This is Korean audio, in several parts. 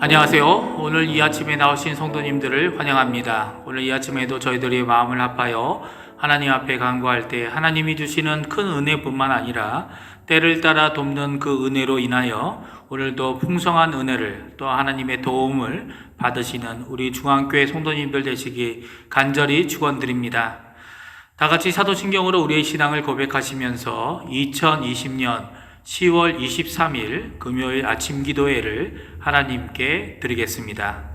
안녕하세요. 오늘 이 아침에 나오신 성도님들을 환영합니다. 오늘 이 아침에도 저희들이 마음을 합하여 하나님 앞에 간구할 때 하나님이 주시는 큰 은혜뿐만 아니라 때를 따라 돕는 그 은혜로 인하여 오늘도 풍성한 은혜를 또 하나님의 도움을 받으시는 우리 중앙교회 성도님들 되시기 간절히 축원드립니다. 다 같이 사도신경으로 우리의 신앙을 고백하시면서 2020년 10월 23일 금요일 아침 기도회를 하나님께 드리겠습니다.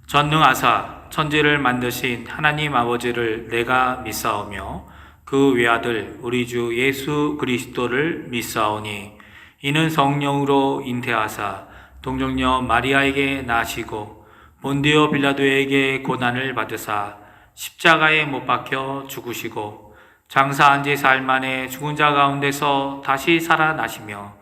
전능하사 천지를 만드신 하나님 아버지를 내가 믿사오며 그 외아들 우리 주 예수 그리스도를 믿사오니 이는 성령으로 잉태하사 동정녀 마리아에게 나시고 본디오 빌라도에게 고난을 받으사 십자가에 못 박혀 죽으시고 장사한 지 사흘 만에 죽은 자 가운데서 다시 살아나시며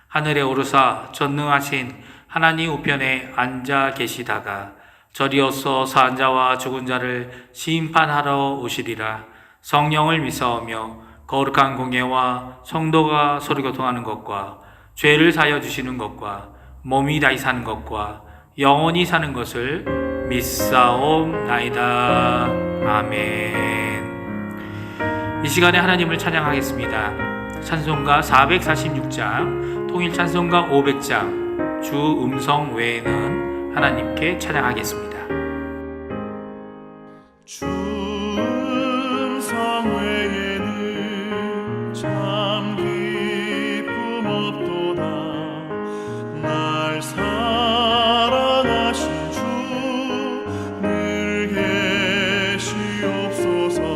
하늘에 오르사 전능하신 하나님 우편에 앉아 계시다가 저리어서 사한 자와 죽은 자를 심판하러 오시리라. 성령을 믿사오며 거룩한 공예와 성도가 서로 교통하는 것과 죄를 사여 주시는 것과 몸이 다시 사는 것과 영원히 사는 것을 믿사옵나이다. 아멘. 이 시간에 하나님을 찬양하겠습니다. 찬송가 446장, 통일 찬송가 500장, 주 음성 외에는 하나님께 찬양하겠습니다. 주 음성 외에는 참 기쁨 없도다. 날 사랑하신 주 늘 계시옵소서.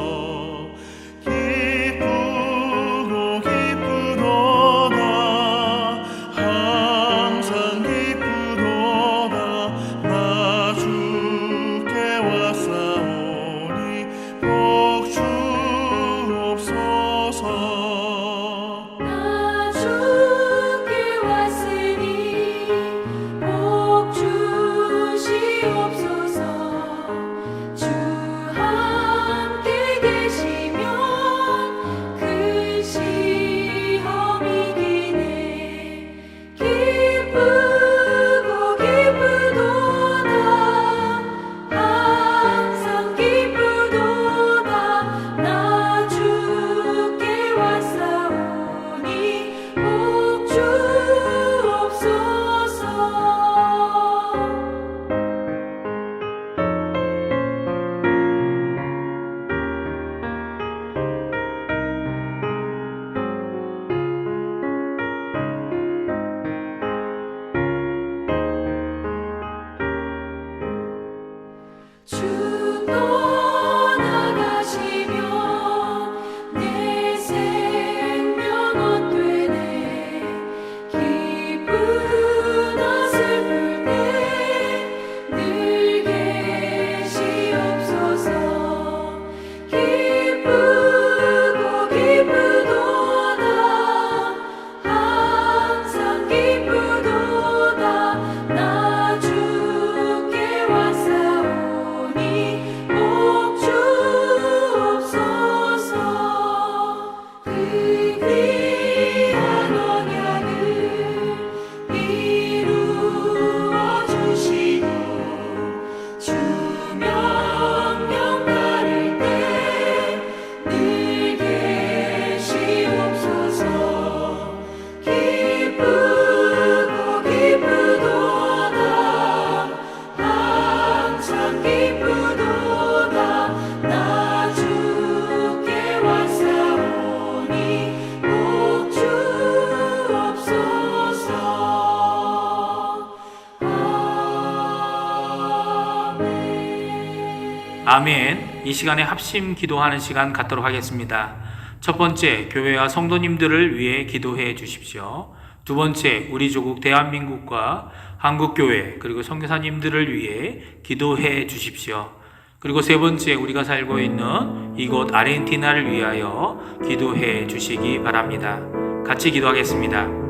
아멘. 이 시간에 합심 기도하는 시간 갖도록 하겠습니다. 첫 번째, 교회와 성도님들을 위해 기도해 주십시오. 두 번째, 우리 조국 대한민국과 한국교회 그리고 선교사님들을 위해 기도해 주십시오. 그리고 세 번째, 우리가 살고 있는 이곳 아르헨티나를 위하여 기도해 주시기 바랍니다. 같이 기도하겠습니다.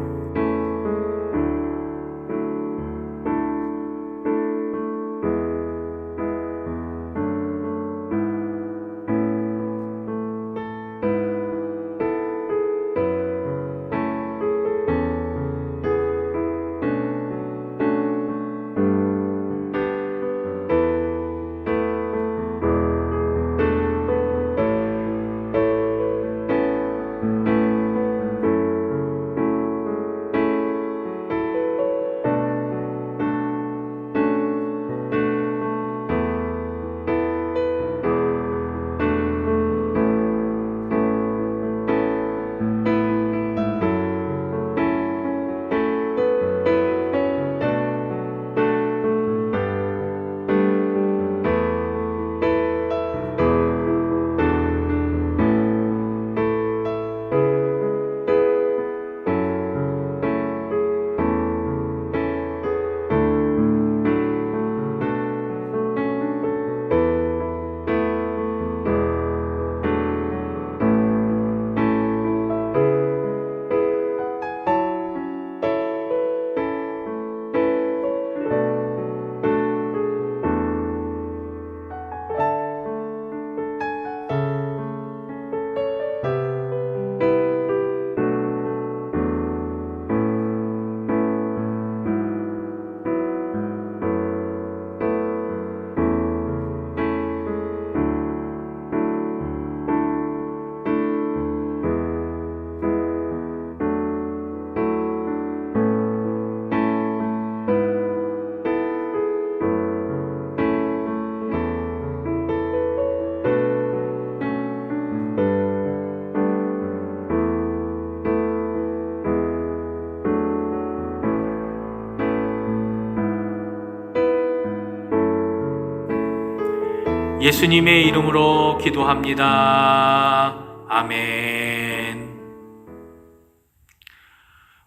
예수님의 이름으로 기도합니다. 아멘.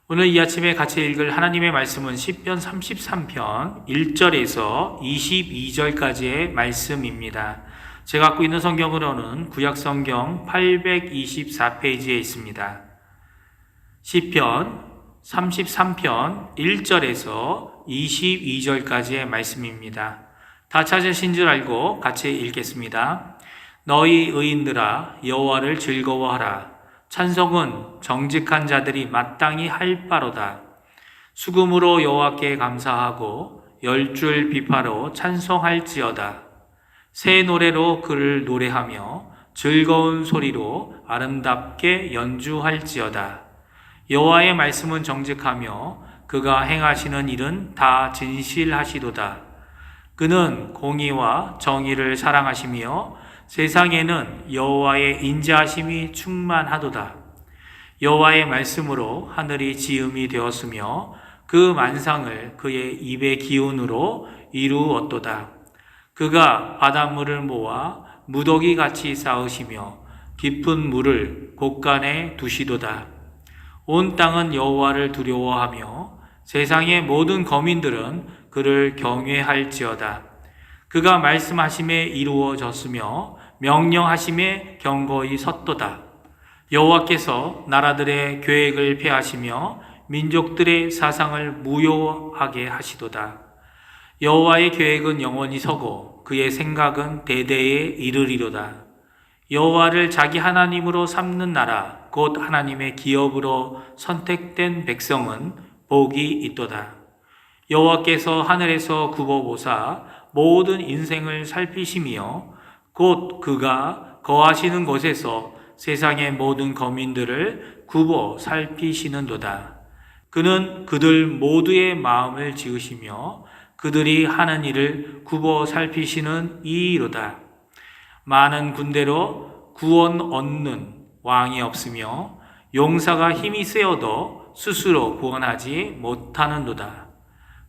오늘 이 아침에 같이 읽을 하나님의 말씀은 시편 33편 1절에서 22절까지의 말씀입니다. 제가 갖고 있는 성경으로는 구약성경 824페이지에 있습니다. 시편 33편 1절에서 22절까지의 말씀입니다. 다 찾으신 줄 알고 같이 읽겠습니다. 너희 의인들아 여호와를 즐거워하라. 찬송은 정직한 자들이 마땅히 할 바로다. 수금으로 여호와께 감사하고 열줄 비파로 찬송할지어다. 새 노래로 그를 노래하며 즐거운 소리로 아름답게 연주할지어다. 여호와의 말씀은 정직하며 그가 행하시는 일은 다 진실하시도다. 그는 공의와 정의를 사랑하시며 세상에는 여호와의 인자하심이 충만하도다. 여호와의 말씀으로 하늘이 지음이 되었으며 그 만상을 그의 입의 기운으로 이루었도다. 그가 바닷물을 모아 무더기같이 쌓으시며 깊은 물을 곳간에 두시도다. 온 땅은 여호와를 두려워하며 세상의 모든 거민들은 그를 경외할지어다. 그가 말씀하심에 이루어졌으며 명령하심에 경고히 섰도다. 여호와께서 나라들의 계획을 폐하시며 민족들의 사상을 무효하게 하시도다. 여호와의 계획은 영원히 서고 그의 생각은 대대에 이르리로다. 여호와를 자기 하나님으로 삼는 나라 곧 하나님의 기업으로 선택된 백성은 복이 있도다. 여호와께서 하늘에서 굽어보사 모든 인생을 살피시며 곧 그가 거하시는 곳에서 세상의 모든 거민들을 굽어 살피시는도다. 그는 그들 모두의 마음을 지으시며 그들이 하는 일을 굽어 살피시는 이이로다. 많은 군대로 구원 얻는 왕이 없으며 용사가 힘이 세어도 스스로 구원하지 못하는도다.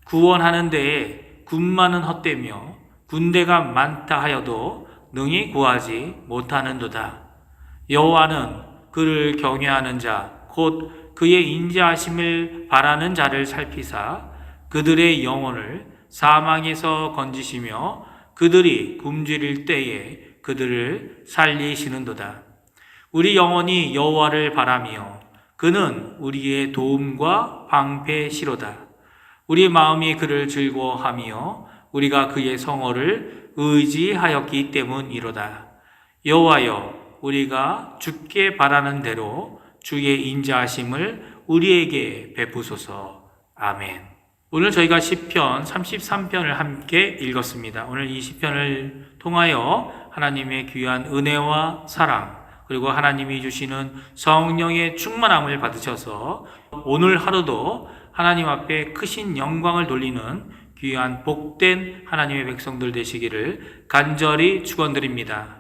구원하는 데에 군마는 헛되며 군대가 많다 하여도 능히 구하지 못하는도다. 여호와는 그를 경외하는 자 곧 그의 인자하심을 바라는 자를 살피사 그들의 영혼을 사망에서 건지시며 그들이 굶주릴 때에 그들을 살리시는도다. 우리 영혼이 여호와를 바라며 그는 우리의 도움과 방패시로다. 우리 마음이 그를 즐거워하며 우리가 그의 성호를 의지하였기 때문이로다. 여호와여, 우리가 주께 바라는 대로 주의 인자하심을 우리에게 베푸소서. 아멘. 오늘 저희가 시편 33편을 함께 읽었습니다. 오늘 이 시편을 통하여 하나님의 귀한 은혜와 사랑 그리고 하나님이 주시는 성령의 충만함을 받으셔서 오늘 하루도 하나님 앞에 크신 영광을 돌리는 귀한 복된 하나님의 백성들 되시기를 간절히 축원드립니다.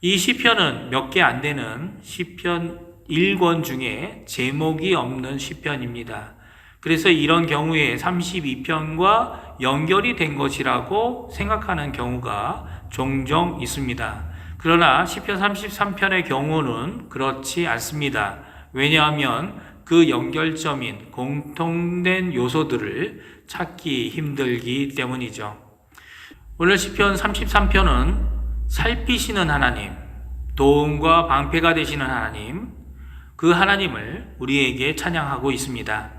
이 시편은 몇 개 안 되는 시편 1권 중에 제목이 없는 시편입니다. 그래서 이런 경우에 32편과 연결이 된 것이라고 생각하는 경우가 종종 있습니다. 그러나 시편 33편의 경우는 그렇지 않습니다. 왜냐하면 그 연결점인 공통된 요소들을 찾기 힘들기 때문이죠. 오늘 시편 33편은 살피시는 하나님, 도움과 방패가 되시는 하나님, 그 하나님을 우리에게 찬양하고 있습니다.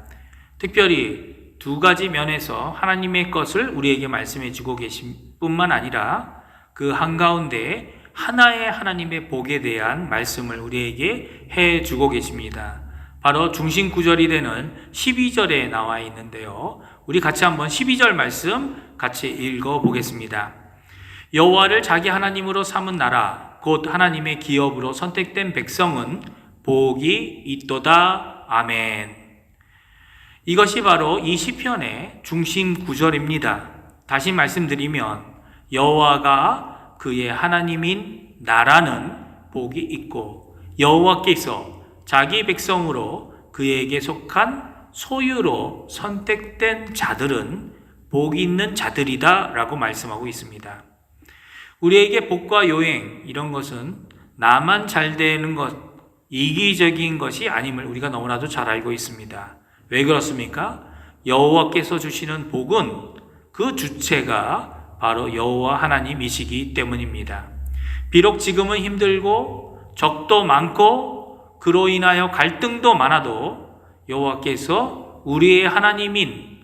특별히 두 가지 면에서 하나님의 것을 우리에게 말씀해 주고 계신 뿐만 아니라 그 한가운데 하나의 하나님의 복에 대한 말씀을 우리에게 해 주고 계십니다. 바로 중심 구절이 되는 12절에 나와 있는데요. 우리 같이 한번 12절 말씀 같이 읽어 보겠습니다. 여호와를 자기 하나님으로 삼은 나라 곧 하나님의 기업으로 선택된 백성은 복이 있도다. 아멘. 이것이 바로 이 시편의 중심 구절입니다. 다시 말씀드리면 여호와가 그의 하나님인 나라는 복이 있고 여호와께서 자기 백성으로 그에게 속한 소유로 선택된 자들은 복이 있는 자들이다 라고 말씀하고 있습니다. 우리에게 복과 요행 이런 것은 나만 잘 되는 것, 이기적인 것이 아님을 우리가 너무나도 잘 알고 있습니다. 왜 그렇습니까? 여호와께서 주시는 복은 그 주체가 바로 여호와 하나님이시기 때문입니다. 비록 지금은 힘들고 적도 많고 그로 인하여 갈등도 많아도 여호와께서 우리의 하나님인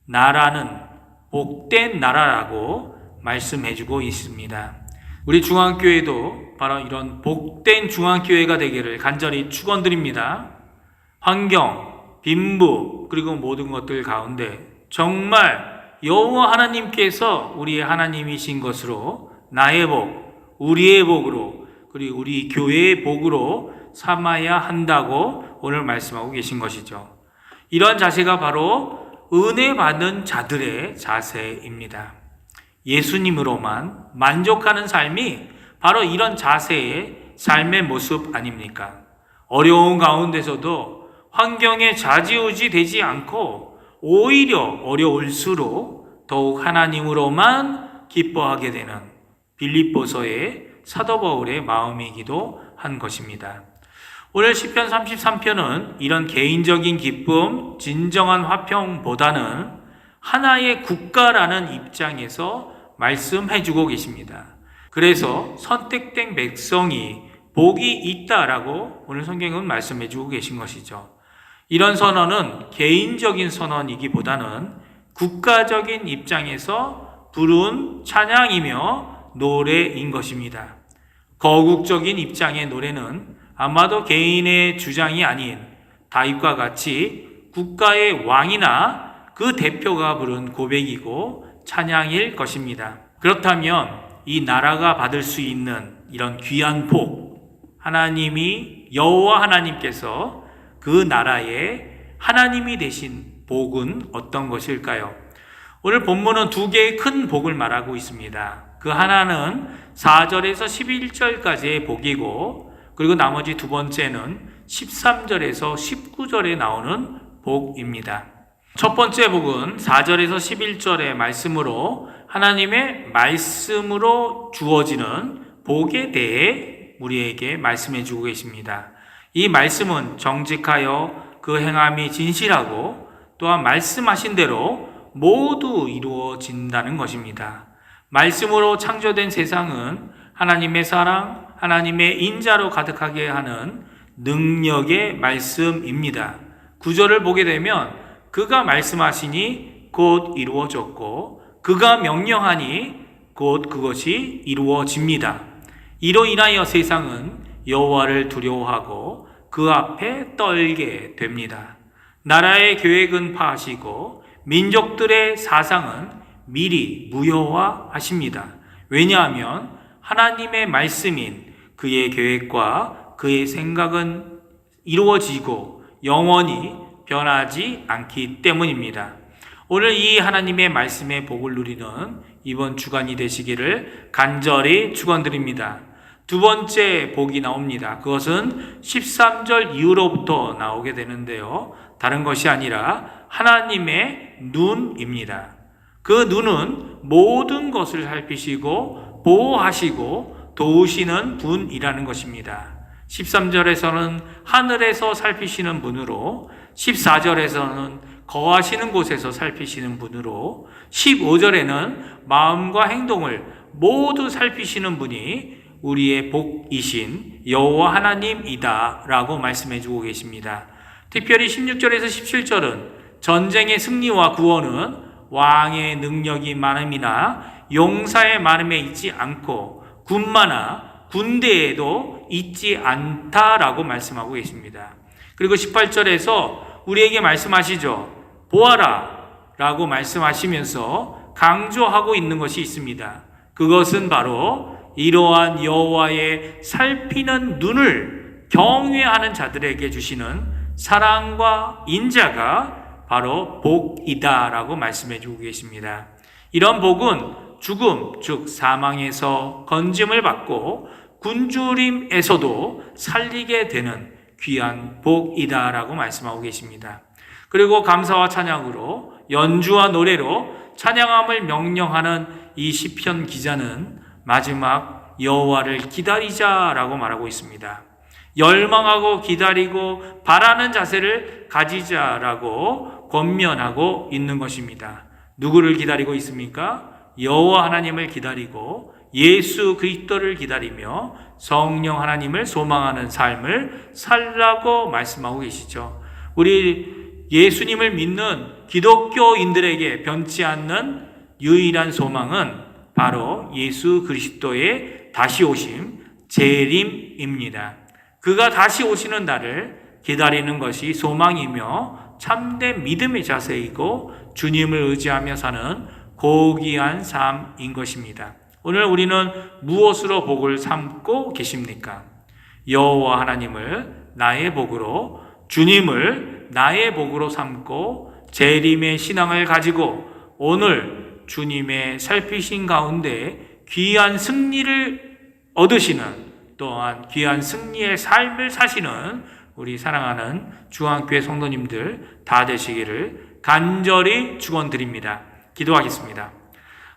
나라는 복된 나라라고 말씀해주고 있습니다. 우리 중앙교회도 바로 이런 복된 중앙교회가 되기를 간절히 축원드립니다. 환경, 빈부 그리고 모든 것들 가운데 정말 여호와 하나님께서 우리의 하나님이신 것으로 나의 복, 우리의 복으로 그리고 우리 교회의 복으로 삼아야 한다고 오늘 말씀하고 계신 것이죠. 이런 자세가 바로 은혜 받은 자들의 자세입니다. 예수님으로만 만족하는 삶이 바로 이런 자세의 삶의 모습 아닙니까? 어려운 가운데서도 환경에 좌지우지 되지 않고 오히려 어려울수록 더욱 하나님으로만 기뻐하게 되는 빌립보서의 사도 바울의 마음이기도 한 것입니다. 오늘 시편 33편은 이런 개인적인 기쁨, 진정한 화평보다는 하나의 국가라는 입장에서 말씀해주고 계십니다. 그래서 선택된 백성이 복이 있다라고 오늘 성경은 말씀해주고 계신 것이죠. 이런 선언은 개인적인 선언이기보다는 국가적인 입장에서 부른 찬양이며 노래인 것입니다. 거국적인 입장의 노래는 아마도 개인의 주장이 아닌 다윗과 같이 국가의 왕이나 그 대표가 부른 고백이고 찬양일 것입니다. 그렇다면 이 나라가 받을 수 있는 이런 귀한 복, 하나님이 여호와 하나님께서 그 나라의 하나님이 되신 복은 어떤 것일까요? 오늘 본문은 두 개의 큰 복을 말하고 있습니다. 그 하나는 4절에서 11절까지의 복이고 그리고 나머지 두 번째는 13절에서 19절에 나오는 복입니다. 첫 번째 복은 4절에서 11절의 말씀으로 하나님의 말씀으로 주어지는 복에 대해 우리에게 말씀해 주고 계십니다. 이 말씀은 정직하여 그 행함이 진실하고 또한 말씀하신 대로 모두 이루어진다는 것입니다. 말씀으로 창조된 세상은 하나님의 사랑, 하나님의 인자로 가득하게 하는 능력의 말씀입니다. 구절을 보게 되면 그가 말씀하시니 곧 이루어졌고 그가 명령하니 곧 그것이 이루어집니다. 이로 인하여 세상은 여호와를 두려워하고 그 앞에 떨게 됩니다. 나라의 계획은 파하시고 민족들의 사상은 미리 무효화하십니다. 왜냐하면 하나님의 말씀인 그의 계획과 그의 생각은 이루어지고 영원히 변하지 않기 때문입니다. 오늘 이 하나님의 말씀의 복을 누리는 이번 주간이 되시기를 간절히 축원드립니다. 두 번째 복이 나옵니다. 그것은 13절 이후로부터 나오게 되는데요. 다른 것이 아니라 하나님의 눈입니다. 그 눈은 모든 것을 살피시고 보호하시고 도우시는 분이라는 것입니다. 13절에서는 하늘에서 살피시는 분으로 14절에서는 거하시는 곳에서 살피시는 분으로 15절에는 마음과 행동을 모두 살피시는 분이 우리의 복이신 여호와 하나님이다 라고 말씀해 주고 계십니다. 특별히 16절에서 17절은 전쟁의 승리와 구원은 왕의 능력이 많음이나 용사의 많음에 있지 않고 군마나 군대에도 있지 않다라고 말씀하고 계십니다. 그리고 18절에서 우리에게 말씀하시죠. 보아라 라고 말씀하시면서 강조하고 있는 것이 있습니다. 그것은 바로 이러한 여호와의 살피는 눈을 경외하는 자들에게 주시는 사랑과 인자가 바로 복이다라고 말씀해 주고 계십니다. 이런 복은 죽음, 즉 사망에서 건짐을 받고 굶주림에서도 살리게 되는 귀한 복이다라고 말씀하고 계십니다. 그리고 감사와 찬양으로 연주와 노래로 찬양함을 명령하는 이 시편 기자는 마지막 여호와를 기다리자라고 말하고 있습니다. 열망하고 기다리고 바라는 자세를 가지자라고 권면하고 있는 것입니다. 누구를 기다리고 있습니까? 여호와 하나님을 기다리고 예수 그리스도를 기다리며 성령 하나님을 소망하는 삶을 살라고 말씀하고 계시죠. 우리 예수님을 믿는 기독교인들에게 변치 않는 유일한 소망은 바로 예수 그리스도의 다시 오심, 재림입니다. 그가 다시 오시는 날을 기다리는 것이 소망이며 참된 믿음의 자세이고 주님을 의지하며 사는 고귀한 삶인 것입니다. 오늘 우리는 무엇으로 복을 삼고 계십니까? 여호와 하나님을 나의 복으로, 주님을 나의 복으로 삼고 재림의 신앙을 가지고 오늘 주님의 살피신 가운데 귀한 승리를 얻으시는, 또한 귀한 승리의 삶을 사시는 우리 사랑하는 중앙교회 성도님들 다 되시기를 간절히 축원드립니다. 기도하겠습니다.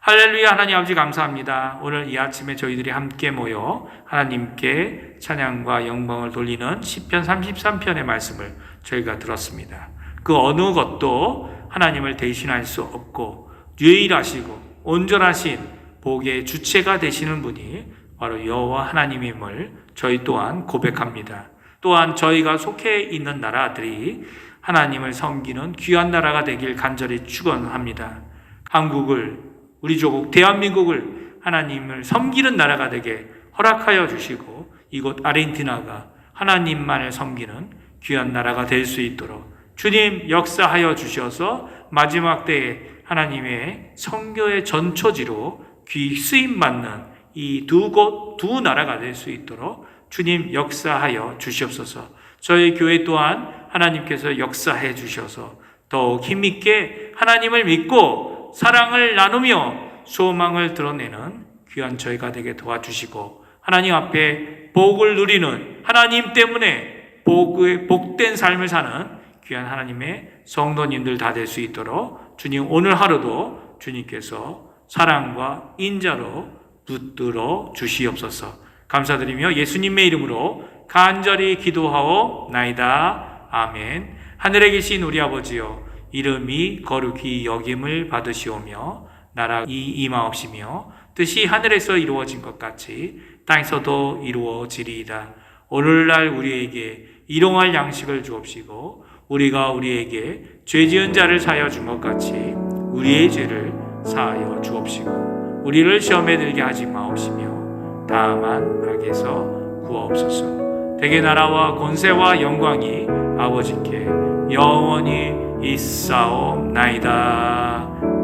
할렐루야. 하나님 아버지 감사합니다. 오늘 이 아침에 저희들이 함께 모여 하나님께 찬양과 영광을 돌리는 시편 33편의 말씀을 저희가 들었습니다. 그 어느 것도 하나님을 대신할 수 없고 유일하시고 온전하신 복의 주체가 되시는 분이 바로 여호와 하나님임을 저희 또한 고백합니다. 또한 저희가 속해 있는 나라들이 하나님을 섬기는 귀한 나라가 되길 간절히 축원합니다. 한국을, 우리 조국 대한민국을 하나님을 섬기는 나라가 되게 허락하여 주시고 이곳 아르헨티나가 하나님만을 섬기는 귀한 나라가 될 수 있도록 주님 역사하여 주셔서 마지막 때에 하나님의 선교의 전초지로 귀 쓰임받는 이 두 나라가 될 수 있도록 주님 역사하여 주시옵소서. 저희 교회 또한 하나님께서 역사해 주셔서 더욱 힘있게 하나님을 믿고 사랑을 나누며 소망을 드러내는 귀한 저희가 되게 도와주시고 하나님 앞에 복을 누리는, 하나님 때문에 복된 삶을 사는 귀한 하나님의 성도님들 다 될 수 있도록 주님 오늘 하루도 주님께서 사랑과 인자로 붙들어 주시옵소서. 감사드리며 예수님의 이름으로 간절히 기도하옵나이다. 아멘. 하늘에 계신 우리 아버지여, 이름이 거룩히 여김을 받으시오며 나라 임하옵시며 뜻이 하늘에서 이루어진 것 같이 땅에서도 이루어지리이다. 오늘날 우리에게 일용할 양식을 주옵시고 우리가 우리에게 죄 지은 자를 사하여 준 것 같이 우리의 죄를 사하여 주옵시고 우리를 시험에 들게 하지 마옵시며 다만 악에서 구하옵소서. 대개 나라와 권세와 영광이 아버지께 영원히 있사옵나이다.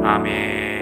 아멘.